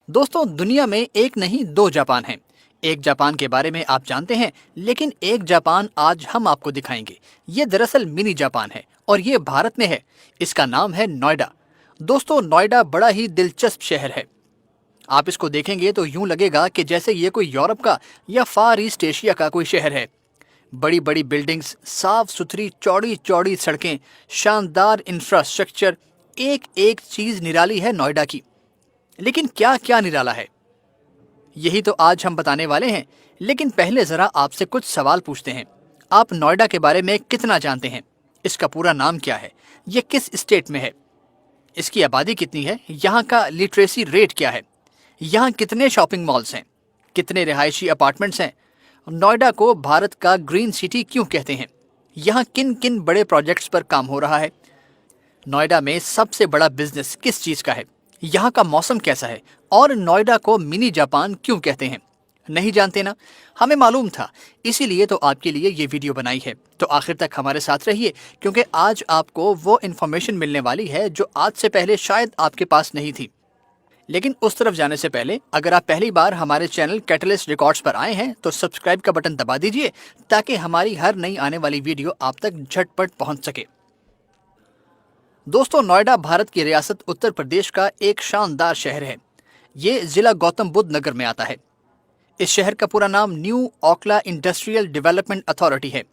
दोस्तों, दुनिया में एक नहीं दो जापान हैं। एक जापान के बारे में आप जानते हैं, लेकिन एक जापान आज हम आपको दिखाएंगे। ये दरअसल मिनी जापान है और ये भारत में है। इसका नाम है नोएडा। दोस्तों, नोएडा बड़ा ही दिलचस्प शहर है। आप इसको देखेंगे तो यूं लगेगा कि जैसे ये कोई यूरोप का या फार ईस्ट एशिया का कोई शहर है। बड़ी बड़ी बिल्डिंग्स, साफ सुथरी चौड़ी चौड़ी सड़कें, शानदार इंफ्रास्ट्रक्चर, एक एक चीज निराली है नोएडा की। लेकिन क्या क्या निराला है, यही तो आज हम बताने वाले हैं। लेकिन पहले जरा आपसे कुछ सवाल पूछते हैं। आप नोएडा के बारे में कितना जानते हैं? इसका पूरा नाम क्या है? ये किस स्टेट में है? इसकी आबादी कितनी है? यहाँ का लिटरेसी रेट क्या है? यहाँ कितने शॉपिंग मॉल्स हैं? कितने रिहायशी अपार्टमेंट्स हैं? नोएडा को भारत का ग्रीन सिटी क्यों कहते हैं? यहाँ किन किन बड़े प्रोजेक्ट्स पर काम हो रहा है? नोएडा में सबसे बड़ा बिजनेस किस चीज का है? यहाँ का मौसम कैसा है? और नोएडा को मिनी जापान क्यों कहते हैं? नहीं जानते ना? हमें मालूम था, इसीलिए तो आपके लिए ये वीडियो बनाई है। तो आखिर तक हमारे साथ रहिए, क्योंकि आज आपको वो इन्फॉर्मेशन मिलने वाली है जो आज से पहले शायद आपके पास नहीं थी। लेकिन उस तरफ जाने से पहले, अगर आप पहली बार हमारे चैनल कैटलिस्ट रिकॉर्ड्स पर आए हैं तो सब्सक्राइब का बटन दबा दीजिए, ताकि हमारी हर नई आने वाली वीडियो आप तक झटपट पहुंच सके। दोस्तों, नोएडा भारत की रियासत उत्तर प्रदेश का एक शानदार शहर है। ये जिला गौतम बुद्ध नगर में आता है। इस शहर का पूरा नाम new Okhla industrial development authority है।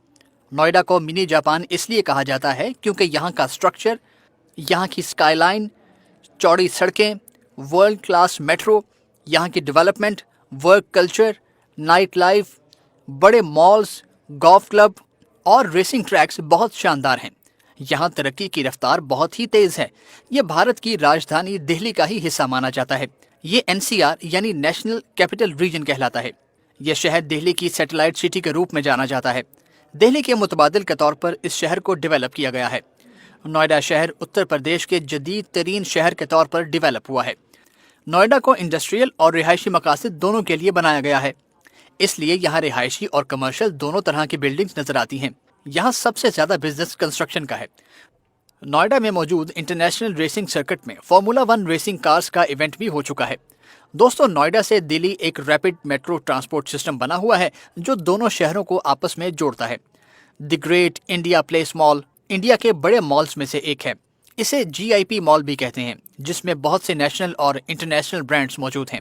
नोएडा को मिनी जापान इसलिए कहा जाता है क्योंकि यहाँ का स्ट्रक्चर, यहाँ की स्काईलाइन, चौड़ी सड़कें, वर्ल्ड क्लास मेट्रो, यहाँ की development, work culture, night life, बड़े मॉल्स, गोल्फ क्लब और रेसिंग ट्रैक्स बहुत शानदार हैं। यहाँ तरक्की की रफ्तार बहुत ही तेज है। ये भारत की राजधानी दिल्ली का ही हिस्सा माना जाता है। ये एनसीआर यानी नेशनल कैपिटल रीजन कहलाता है। यह शहर दिल्ली की सैटेलाइट सिटी के रूप में जाना जाता है। दिल्ली के मुतबादिल के तौर पर इस शहर को डेवलप किया गया है। नोएडा शहर उत्तर प्रदेश के जदीद तरीन शहर के तौर पर डेवलप हुआ है। नोएडा को इंडस्ट्रियल और रिहायशी मकासद दोनों के लिए बनाया गया है, इसलिए यहाँ रिहायशी और कमर्शियल दोनों तरह की बिल्डिंग्स नजर आती हैं। यहाँ सबसे ज्यादा बिजनेस कंस्ट्रक्शन का है। नोएडा में मौजूद इंटरनेशनल रेसिंग सर्किट में फॉर्मूला 1 रेसिंग कार्स का इवेंट भी हो चुका है। दोस्तों, नोएडा से दिल्ली एक रैपिड मेट्रो ट्रांसपोर्ट सिस्टम बना हुआ है जो दोनों शहरों को आपस में जोड़ता है। The great India place mall India के बड़े मॉल्स में से एक है। इसे जीआईपी मॉल भी कहते हैं, जिसमें बहुत से नेशनल और इंटरनेशनल ब्रांड्स मौजूद हैं।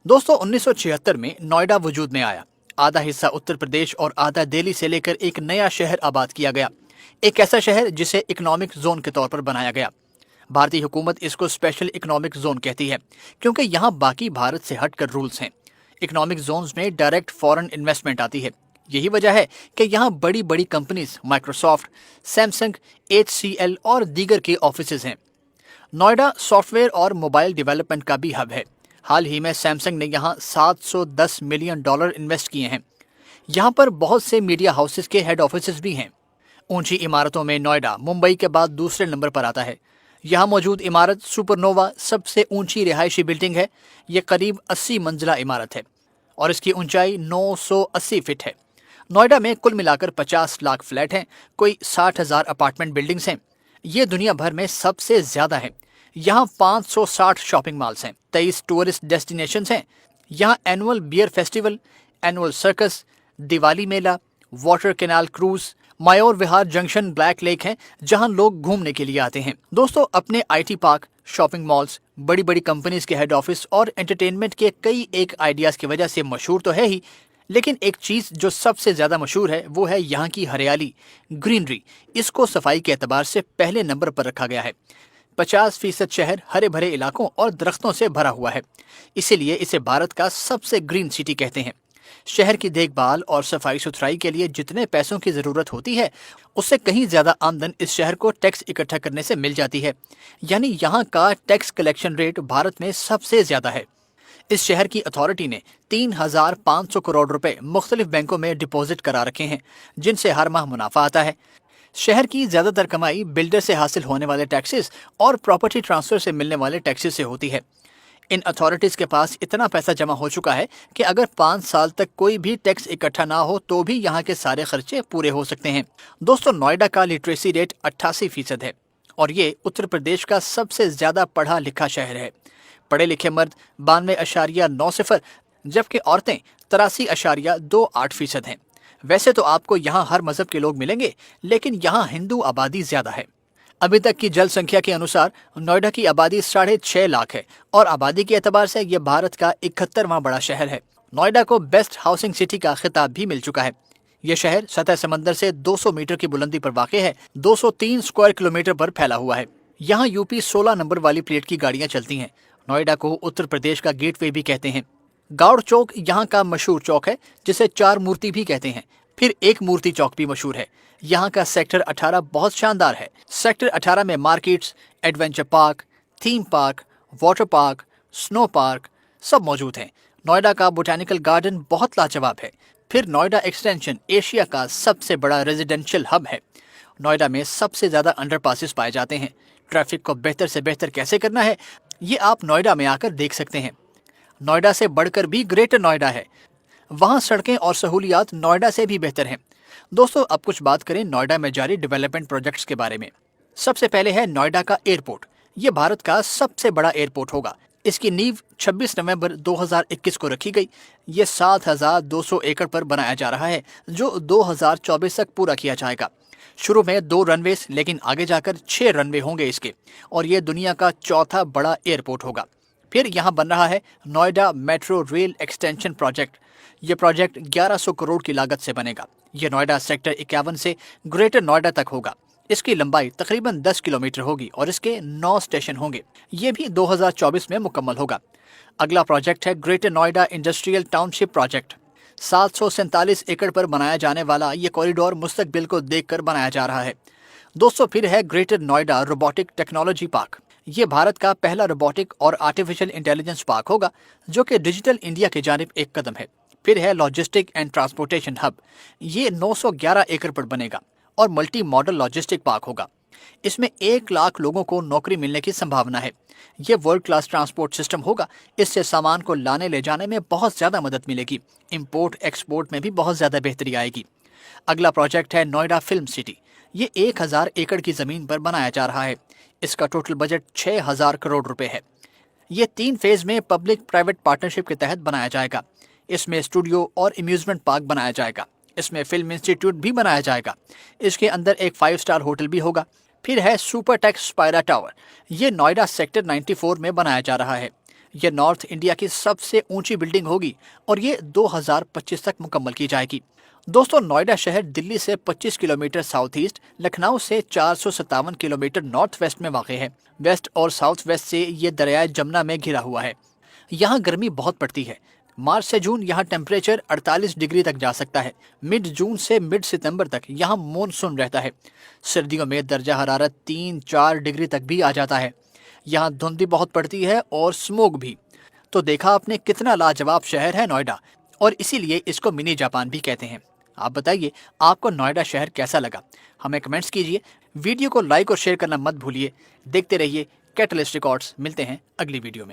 दोस्तों, 1976 में नोएडा वजूद में आया। आधा हिस्सा उत्तर प्रदेश और आधा दिल्ली से लेकर एक नया शहर आबाद किया गया। एक ऐसा शहर जिसे इकोनॉमिक जोन के तौर पर बनाया गया। भारतीय हुकूमत इसको स्पेशल इकोनॉमिक जोन कहती है, क्योंकि यहाँ बाकी भारत से हटकर रूल्स हैं। इकोनॉमिक जोन्स में डायरेक्ट फॉरेन इन्वेस्टमेंट आती है। यही वजह है कि यहाँ बड़ी बड़ी कंपनीज माइक्रोसॉफ्ट, सैमसंग, HCL और दीगर के ऑफिसेज हैं। नोएडा सॉफ्टवेयर और मोबाइल डेवलपमेंट का भी हब है। हाल ही में सैमसंग ने यहाँ $710 मिलियन इन्वेस्ट किए हैं। यहाँ पर बहुत से मीडिया हाउसेस के हेड ऑफिसेज भी हैं। ऊंची इमारतों में नोएडा मुंबई के बाद दूसरे नंबर पर आता है। यहाँ मौजूद इमारत सुपरनोवा सबसे ऊंची रिहायशी बिल्डिंग है। ये करीब 80 मंजिला इमारत है और इसकी ऊंचाई 980 फीट है। नोएडा में कुल मिलाकर 50 लाख फ्लैट हैं, कोई 60,000 अपार्टमेंट बिल्डिंग्स हैं। ये दुनिया भर में सबसे ज्यादा है। यहाँ 560 शॉपिंग मॉल्स हैं, 23 टूरिस्ट डेस्टिनेशंस हैं। यहाँ annual beer festival, annual circus, Diwali मेला, water canal cruise, Mayur Vihar junction, black lake हैं, जहां लोग घूमने के लिए आते हैं। दोस्तों, अपने आईटी पार्क, शॉपिंग मॉल्स, बड़ी बड़ी कंपनीज के हेड ऑफिस और एंटरटेनमेंट के कई एक आइडियाज की वजह से मशहूर तो है ही, लेकिन एक चीज जो सबसे ज्यादा मशहूर है वो है यहाँ की हरियाली, ग्रीनरी। इसको सफाई के एतबार से पहले नंबर पर रखा गया है। 50% शहर हरे भरे इलाकों और दरख्तों से भरा हुआ है, इसीलिए इसे भारत का सबसे ग्रीन सिटी कहते हैं। शहर की देखभाल और सफाई सुथराई के लिए जितने पैसों की जरूरत होती है, उससे कहीं ज्यादा आमदन इस शहर को टैक्स इकट्ठा करने से मिल जाती है। यानी यहाँ का टैक्स कलेक्शन रेट भारत में सबसे ज्यादा है। इस शहर की अथॉरिटी ने 3,500 करोड़ रुपए मुख्तलिफ बैंकों में डिपॉजिट करा रखे हैं, जिनसे हर माह मुनाफा आता है। शहर की ज्यादातर कमाई बिल्डर से हासिल होने वाले टैक्सेस और प्रॉपर्टी ट्रांसफर से मिलने वाले टैक्सेस से होती है। इन अथॉरिटीज के पास इतना पैसा जमा हो चुका है कि अगर 5 साल तक कोई भी टैक्स इकट्ठा ना हो तो भी यहाँ के सारे खर्चे पूरे हो सकते हैं। दोस्तों, नोएडा का लिटरेसी रेट 88% है और ये उत्तर प्रदेश का सबसे ज्यादा पढ़ा लिखा शहर है। पढ़े लिखे मर्द 92.90, जबकि औरतें 83.28% हैं। वैसे तो आपको यहाँ हर मजहब के लोग मिलेंगे, लेकिन यहाँ हिंदू आबादी ज्यादा है। अभी तक की जनसंख्या के अनुसार नोएडा की आबादी 6.5 लाख है और आबादी के एतबार से यह भारत का 71वां बड़ा शहर है। नोएडा को बेस्ट हाउसिंग सिटी का खिताब भी मिल चुका है। यह शहर सतह समंदर से 200 मीटर की बुलंदी पर वाक़ है, 203 स्क्वायर किलोमीटर पर फैला हुआ है। यहाँ यूपी 16 नंबर वाली प्लेट की गाड़ियाँ चलती हैं। नोएडा को उत्तर प्रदेश का गेटवे भी कहते हैं। गौड़ चौक यहाँ का मशहूर चौक है, जिसे 4 मूर्ति भी कहते हैं। फिर एक मूर्ति चौक भी मशहूर है। यहाँ का सेक्टर 18 बहुत शानदार है। सेक्टर 18 में markets, adventure park, theme park, water park, snow park सब मौजूद हैं। नोएडा का बोटैनिकल गार्डन बहुत लाजवाब है। फिर नोएडा एक्सटेंशन एशिया का सबसे बड़ा रेजिडेंशियल हब है। नोएडा में सबसे ज़्यादा अंडरपासेस पाए जाते हैं। ट्रैफिक को बेहतर से बेहतर कैसे करना है, ये आप नोएडा में आकर देख सकते हैं। नोएडा से बढ़कर भी ग्रेटर नोएडा है। वहाँ सड़कें और सहूलियात नोएडा से भी बेहतर हैं। दोस्तों, अब कुछ बात करें नोएडा में जारी डेवलपमेंट प्रोजेक्ट्स के बारे में। सबसे पहले है नोएडा का एयरपोर्ट। ये भारत का सबसे बड़ा एयरपोर्ट होगा। इसकी नींव 26 नवंबर 2021 को रखी गई। ये 7,200 एकड़ पर बनाया जा रहा है, जो 2024 तक पूरा किया जाएगा। शुरू में 2 रनवेज, लेकिन आगे जाकर 6 रनवे होंगे इसके, और ये दुनिया का चौथा बड़ा एयरपोर्ट होगा। फिर यहाँ बन रहा है Noida metro rail extension project. ये प्रोजेक्ट 1100 करोड़ की लागत से बनेगा। ये नोएडा सेक्टर 51 से ग्रेटर नोएडा तक होगा। इसकी लंबाई तकरीबन 10 किलोमीटर होगी और इसके 9 स्टेशन होंगे। ये भी 2024 में मुकम्मल होगा। अगला प्रोजेक्ट है greater Noida industrial township project. 747 एकड़ पर बनाया जाने वाला ये कॉरिडोर मुस्तकबिल को देखकर बनाया जा रहा है। दोस्तों, फिर है greater Noida robotic technology park. ये भारत का पहला रोबोटिक और आर्टिफिशियल इंटेलिजेंस पार्क होगा, जो कि डिजिटल इंडिया की जानिब एक कदम है। फिर है लॉजिस्टिक एंड ट्रांसपोर्टेशन हब। ये 911 एकड़ पर बनेगा और मल्टी मॉडल लॉजिस्टिक पार्क होगा। इसमें 1 लाख लोगों को नौकरी मिलने की संभावना है। ये वर्ल्ड क्लास ट्रांसपोर्ट सिस्टम होगा। इससे सामान को लाने ले जाने में बहुत ज़्यादा मदद मिलेगी। इंपोर्ट एक्सपोर्ट में भी बहुत ज़्यादा बेहतरी आएगी। अगला प्रोजेक्ट है नोएडा फिल्म सिटी। ये 1000 एकड़ की ज़मीन पर बनाया जा रहा है। इसका टोटल बजट 6000 करोड़ रुपए है। ये 3 फेज में पब्लिक प्राइवेट पार्टनरशिप के तहत बनाया जाएगा। इसमें स्टूडियो और अम्यूजमेंट पार्क बनाया जाएगा। इसमें फिल्म इंस्टीट्यूट भी बनाया जाएगा। इसके अंदर एक 5 स्टार होटल भी होगा। फिर है सुपरटेक स्पायरा टावर। ये नोएडा सेक्टर 94 में बनाया जा रहा है। यह नॉर्थ इंडिया की सबसे ऊंची बिल्डिंग होगी और ये 2025 तक मुकम्मल की जाएगी। दोस्तों, नोएडा शहर दिल्ली से 25 किलोमीटर साउथ ईस्ट, लखनऊ से 457 किलोमीटर नॉर्थ वेस्ट में वाक़ है। वेस्ट और साउथ वेस्ट से ये दरियाए जमुना में घिरा हुआ है। यहाँ गर्मी बहुत पड़ती है। मार्च से जून यहाँ टेम्परेचर 48 डिग्री तक जा सकता है। मिड जून से मिड सितंबर तक यहाँ मॉनसून रहता है। सर्दियों में दर्जा हरारत 3-4 डिग्री तक भी आ जाता है। यहाँ धुंध भी बहुत पड़ती है और स्मोक भी। तो देखा आपने कितना लाजवाब शहर है नोएडा, और इसीलिए इसको मिनी जापान भी कहते हैं। आप बताइए, आपको नोएडा शहर कैसा लगा? हमें कमेंट्स कीजिए। वीडियो को लाइक और शेयर करना मत भूलिए। देखते रहिए कैटलिस्ट रिकॉर्ड्स। मिलते हैं अगली वीडियो में।